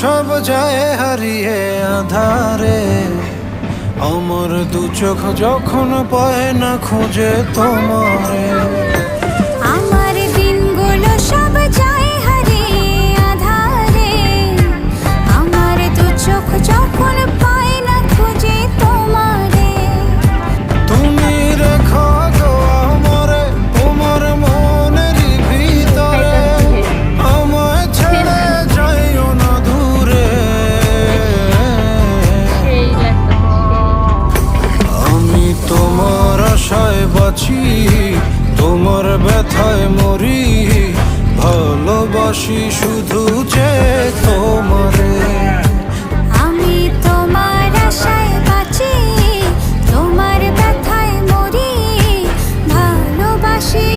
সব যায় হারিয়ে আধারে, আমার দু চোখ যখন পায় না খুঁজে তোমারে। আমার দিনগুলো সব যায় হারিয়ে আঁধারে, আমার দু চোখ যখন পায় না খুঁজে তোমারে। তুমি রেখো গো আমারে তোমার মনেরই ভিতরে, আমায় ছেড়ে যাইও না দূরে। আমি তোমার আশায় বাঁচি, তোমার ব্যথায় মরি, ভালোবাসি শুধু যে